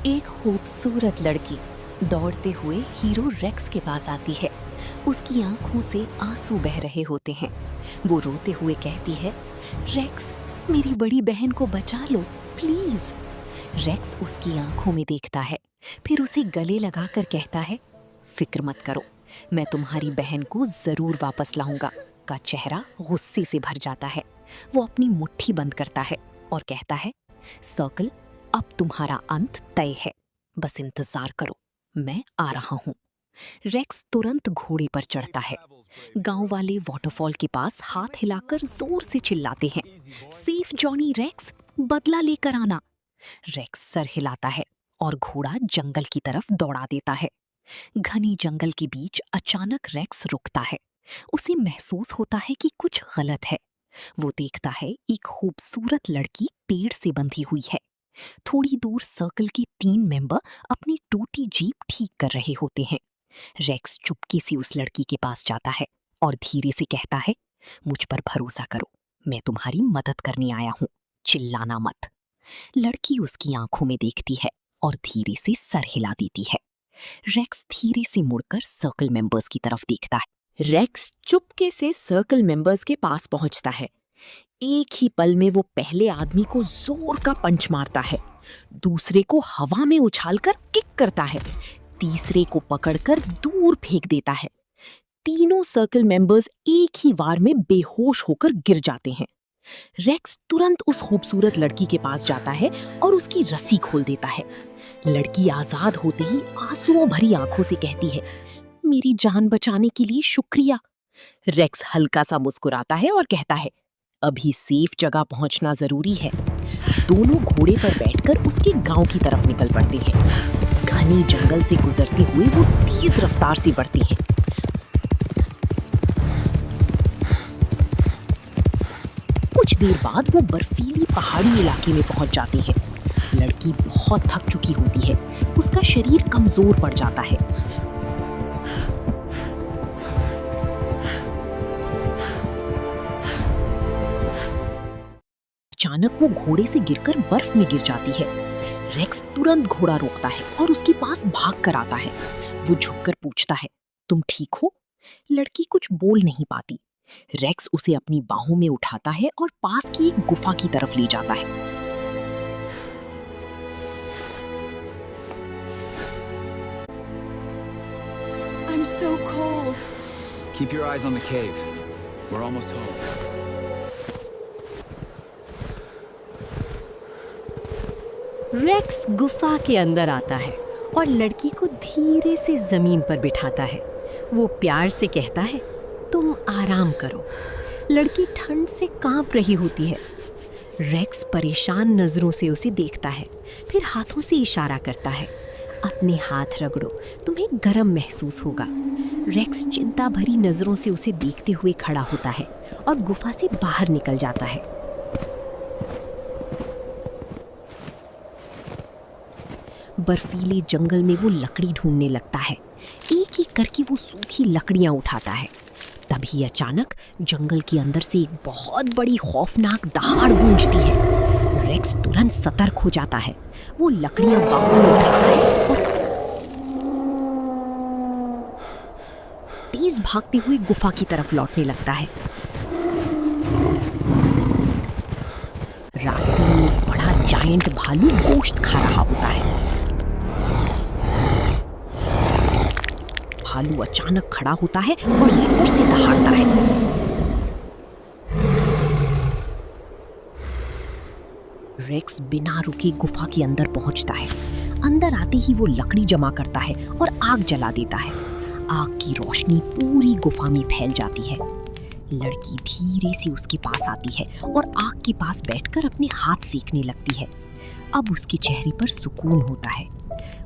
एक खूबसूरत लड़की दौड़ते हुए हीरो रेक्स के पास आती है। उसकी आंखों से आंसू बह रहे होते हैं। वो रोते हुए कहती है, रेक्स, मेरी बड़ी बहन को बचा लो प्लीज। रेक्स उसकी आंखों में देखता है, फिर उसे गले लगाकर कहता है, फिक्र मत करो, मैं तुम्हारी बहन को जरूर वापस लाऊंगा। का चेहरा गुस्से से भर जाता है। वो अपनी मुट्ठी बंद करता है और कहता है, सर्कल, अब तुम्हारा अंत तय है, बस इंतजार करो, मैं आ रहा हूँ। रेक्स तुरंत घोड़े पर चढ़ता है। गांव वाले वाटरफॉल के पास हाथ हिलाकर जोर से चिल्लाते हैं, सेफ जॉनी रेक्स, बदला लेकर आना। रेक्स सर हिलाता है और घोड़ा जंगल की तरफ दौड़ा देता है। घने जंगल के बीच अचानक रेक्स रुकता है। उसे महसूस होता है कि कुछ गलत है। वो देखता है एक खूबसूरत लड़की पेड़ से बंधी हुई है। थोड़ी दूर सर्कल के 3 मेंबर अपनी टूटी जीप ठीक कर रहे होते हैं। रेक्स चुपके से उस लड़की के पास जाता है और धीरे से कहता है, मुझ पर भरोसा करो, मैं तुम्हारी मदद करने आया हूँ, चिल्लाना मत। लड़की उसकी आंखों में देखती है और धीरे से सर हिला देती है। रेक्स धीरे से मुड़कर सर्कल मेंबर्स की तरफ देखता है। रेक्स चुपके से सर्कल मेंबर्स के पास पहुंचता है। एक ही पल में वो पहले आदमी को जोर का पंच मारता है, दूसरे को हवा में उछालकर किक करता है, तीसरे को पकड़कर दूर फेंक देता है। तीनों सर्कल मेंबर्स एक ही वार में बेहोश होकर गिर जाते हैं। रेक्स तुरंत उस खूबसूरत लड़की के पास जाता है और उसकी रस्सी खोल देता है। लड़की आजाद होते ही आंसुओं भरी आंखों से कहती है, मेरी जान बचाने के लिए शुक्रिया। रेक्स हल्का सा मुस्कुराता है और कहता है, अभी सेफ जगह पहुंचना जरूरी है। दोनों घोड़े पर बैठकर उसके गांव की तरफ निकल पड़ते हैं। घने जंगल से गुजरते हुए वो तेज रफ्तार से बढ़ते हैं। कुछ देर बाद वो बर्फीली पहाड़ी इलाके में पहुंच जाते हैं। लड़की बहुत थक चुकी होती है, उसका शरीर कमजोर पड़ जाता है। अचानक वो घोड़े से गिरकर बर्फ में गिर जाती है। रेक्स तुरंत घोड़ा रोकता है और उसके पास भाग कर आता है। वो झुककर पूछता है, तुम ठीक हो? लड़की कुछ बोल नहीं पाती। रेक्स उसे अपनी बाहों में उठाता है और पास की एक गुफा की तरफ ले जाता है। I'm so cold. Keep your eyes on the cave. We're almost home. Rex गुफा के अंदर आता है और लड़की को धीरे से जमीन पर बिठाता है। वो प्यार से कहता है, तुम आराम करो। लड़की ठंड से कांप रही होती है। रेक्स परेशान नजरों से उसे देखता है, फिर हाथों से इशारा करता है, अपने हाथ रगड़ो, तुम्हें गर्म महसूस होगा। रेक्स चिंता भरी नजरों से उसे देखते हुए खड़ा होता है और गुफा से बाहर निकल जाता है। बर्फीले जंगल में वो लकड़ी ढूंढने लगता है। एक एक करके वो सूखी लकड़ियां उठाता है। तभी अचानक जंगल के अंदर से एक बहुत बड़ी खौफनाक दहाड़ गूंजती है। रेक्स तुरंत सतर्क हो जाता है। वो लकड़ियां बाहों में उठाता है और तेज भागते हुए गुफा की तरफ लौटने लगता है। रास्ते में एक बड़ा जायंट भालू गोश्त खा रहा होता है। भालू अचानक खड़ा होता है और जोर से दहाड़ता है। रेक्स बिना रुके गुफा के अंदर पहुंचता है। अंदर आते ही वो लकड़ी जमा करता है और आग जला देता है। आग की रोशनी पूरी गुफा में फैल जाती है। लड़की धीरे से उसके पास आती है और आग के पास बैठकर अपने हाथ सेकने लगती है। अब उसके चेहरे पर सुकून होता है।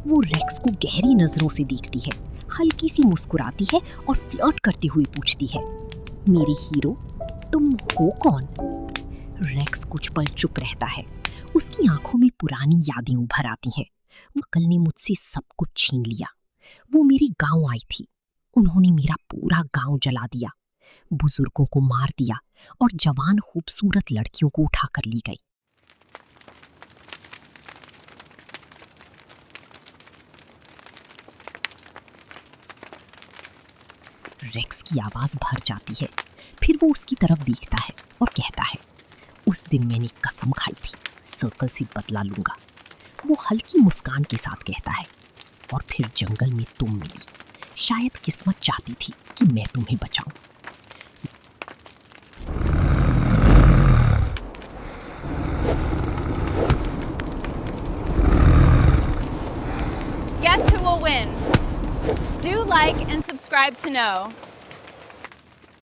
वो रेक्स को गहरी नजरों से देखती है, हल्की सी मुस्कुराती है और फ्लर्ट करती हुई पूछती है, मेरे हीरो, तुम हो कौन? रेक्स कुछ पल चुप रहता है। उसकी आंखों में पुरानी यादें उभर आती हैं। वो कल ने मुझसे सब कुछ छीन लिया। वो मेरे गांव आई थी, उन्होंने मेरा पूरा गांव जला दिया, बुजुर्गों को मार दिया और जवान खूबसूरत लड़कियों को उठाकर ले गई। रेक्स की आवाज भर जाती है। फिर वो उसकी तरफ देखता है और कहता है, उस दिन मैंने कसम खाई थी, सर्कल से बदला लूंगा। वो हल्की मुस्कान के साथ कहता है, और फिर जंगल में तुम मिली। शायद किस्मत चाहती थी कि मैं तुम्हें बचाऊं। Guess who will win? Do like and subscribe to know.